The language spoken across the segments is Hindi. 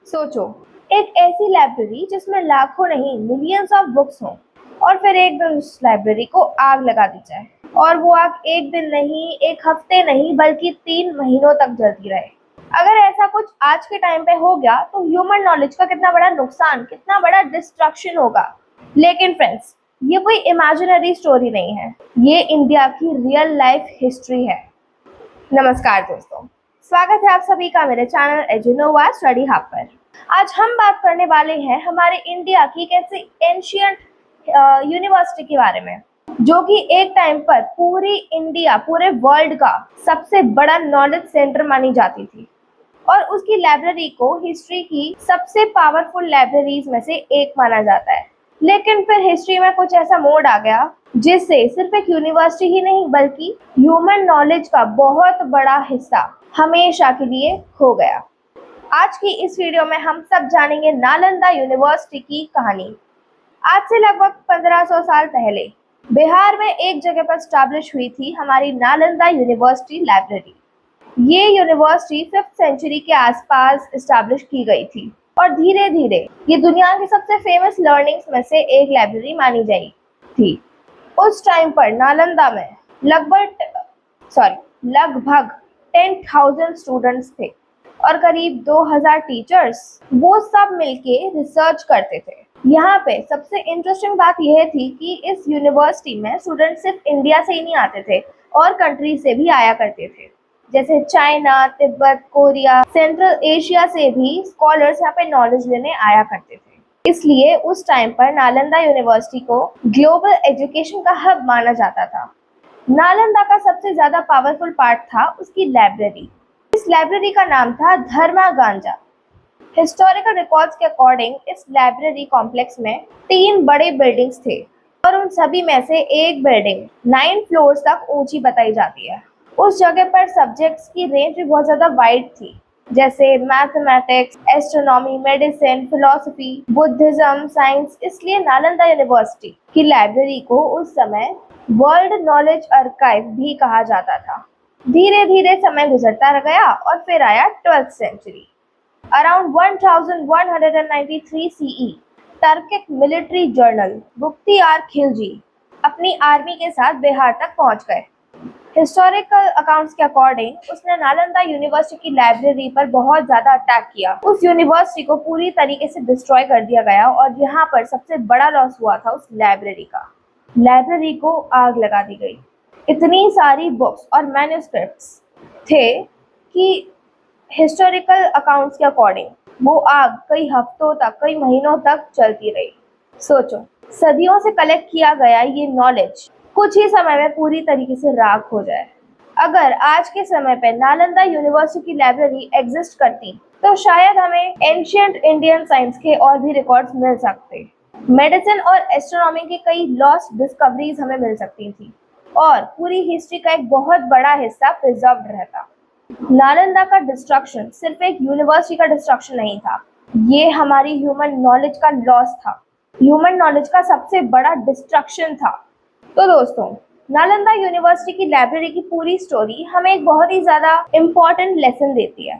सोचो, एक ऐसी लाइब्रेरी जिसमें लाखों नहीं मिलियंस ऑफ बुक्स हों और फिर एक दिन उस लाइब्रेरी को आग लगा दी जाए और वो आग एक दिन नहीं, एक हफ्ते नहीं बल्कि 3 महीनों तक जलती रहे। अगर ऐसा कुछ आज के टाइम पे हो गया तो ह्यूमन नॉलेज का कितना बड़ा नुकसान, कितना बड़ा डिस्ट्रक्शन होगा। लेकिन फ्रेंड्स, ये कोई इमेजिनरी स्टोरी नहीं है, ये इंडिया की रियल लाइफ हिस्ट्री है। नमस्कार दोस्तों, स्वागत है आप सभी का मेरे चैनल एजुनोवा स्टडी हब पर। आज हम बात करने वाले हैं हमारे इंडिया की एक ऐसी एंशियंट यूनिवर्सिटी के बारे में जो कि एक टाइम पर पूरी इंडिया, पूरे वर्ल्ड का सबसे बड़ा नॉलेज सेंटर मानी जाती थी और उसकी लाइब्रेरी को हिस्ट्री की सबसे पावरफुल लाइब्रेरीज में से एक माना जाता है। लेकिन फिर हिस्ट्री में कुछ ऐसा मोड़ आ गया जिससे सिर्फ एक यूनिवर्सिटी ही नहीं बल्कि ह्यूमन नॉलेज का बहुत बड़ा हिस्सा हमेशा के लिए खो गया। आज की इस वीडियो में हम सब जानेंगे नालंदा यूनिवर्सिटी की कहानी। आज से लगभग 1500 साल पहले बिहार में एक जगह पर स्टैब्लिश हुई थी हमारी नालंदा यूनिवर्सिटी लाइब्रेरी। ये यूनिवर्सिटी 5th सेंचुरी के आसपास स्टैब्लिश की गई थी और धीरे धीरे ये दुनिया की सबसे फेमस लर्निंग्स में से एक लाइब्रेरी मानी गई थी। उस टाइम पर नालंदा में लगभग 10,000 स्टूडेंट्स थे और करीब 2000 टीचर्स, वो सब मिलके रिसर्च करते थे। यहाँ पे सबसे इंटरेस्टिंग बात यह थी कि इस यूनिवर्सिटी में स्टूडेंट सिर्फ इंडिया से ही नहीं आते थे और कंट्री से भी आया करते थे, जैसे China, Tibet, Korea, central Asia से भी स्कॉलर्स यहाँ पे नॉलेज लेने आया करते थे। इसलिए उस टाइम पर नालंदा यूनिवर्सिटी को ग्लोबल एजुकेशन का हब माना जाता था। नालंदा का सबसे ज्यादा पावरफुल पार्ट था उसकी लाइब्रेरी। इस लाइब्रेरी का नाम था धर्मा गांजा। हिस्टोरिकल रिकॉर्ड्स के अकॉर्डिंग इस लाइब्रेरी कॉम्प्लेक्स में 3 बड़े बिल्डिंग्स थे और उन सभी में से एक बिल्डिंग 9 फ्लोर्स तक ऊंची बताई जाती है। उस जगह पर सब्जेक्ट्स की रेंज भी बहुत ज़्यादा वाइड थी, जैसे mathematics, astronomy, medicine, philosophy, Buddhism, science. इसलिए नालंदा यूनिवर्सिटी की लाइब्रेरी को उस समय वर्ल्ड नॉलेज आर्काइव भी कहा जाता था। धीरे धीरे समय गुजरता गया और फिर आया 12th century. Around 1193 CE Turkic military general Bakhtiyar Khilji अपनी आर्मी के साथ बिहार तक पहुंच गए। हिस्टोरिकल अकाउंट्स के अकॉर्डिंग उसने नालंदा यूनिवर्सिटी की लाइब्रेरी पर बहुत ज्यादा अटैक किया। उस यूनिवर्सिटी को पूरी तरीके से डिस्ट्रॉय कर दिया गया और यहाँ पर सबसे बड़ा लॉस हुआ था उस लाइब्रेरी का। लाइब्रेरी को आग लगा दी गई। इतनी सारी बुक्स और मैन्युस्क्रिप्ट्स थे कि हिस्टोरिकल अकाउंट्स के अकॉर्डिंग वो आग कई हफ्तों तक, कई महीनों तक चलती रही। सोचो, सदियों से कलेक्ट किया गया ये नॉलेज कुछ ही समय में पूरी तरीके से राख हो जाए। अगर आज के समय पे नालंदा यूनिवर्सिटी की लाइब्रेरी एग्जिस्ट करती तो शायद हमें एंशियंट इंडियन साइंस के और भी रिकॉर्ड्स मिल सकते, मेडिसिन और एस्ट्रोनॉमी की कई लॉस्ट डिस्कवरीज हमें मिल सकती थी और पूरी हिस्ट्री का एक बहुत बड़ा हिस्सा प्रिजर्व्ड रहता। नालंदा का डिस्ट्रक्शन सिर्फ एक यूनिवर्सिटी का डिस्ट्रक्शन नहीं था, ये हमारी ह्यूमन नॉलेज का लॉस था, ह्यूमन नॉलेज का सबसे बड़ा डिस्ट्रक्शन था। तो दोस्तों, नालंदा यूनिवर्सिटी की लाइब्रेरी की पूरी स्टोरी हमें एक बहुत ही ज्यादा इम्पोर्टेंट लेसन देती है।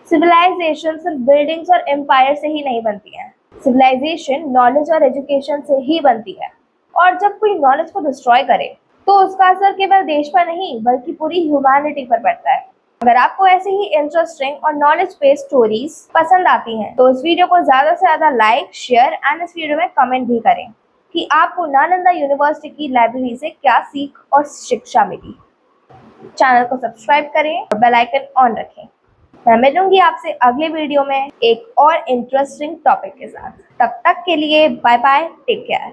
सिविलाइजेशन सिर्फ बिल्डिंग्स और एम्पायर से ही नहीं बनती है, सिविलाइजेशन नॉलेज और एजुकेशन से ही बनती है। और जब कोई नॉलेज को डिस्ट्रॉय करे तो उसका असर केवल देश पर नहीं बल्कि पूरी ह्यूमैनिटी पर पड़ता है। अगर आपको ऐसे ही इंटरेस्टिंग और नॉलेज बेस्ड स्टोरीज पसंद आती हैं तो इस वीडियो को ज्यादा से ज्यादा लाइक, शेयर एंड इस वीडियो में कमेंट भी करें कि आपको नालंदा यूनिवर्सिटी की लाइब्रेरी से क्या सीख और शिक्षा मिली। चैनल को सब्सक्राइब करें और बेल आइकन ऑन रखें। मैं मिलूंगी आपसे अगले वीडियो में एक और इंटरेस्टिंग टॉपिक के साथ। तब तक के लिए बाय बाय, टेक केयर।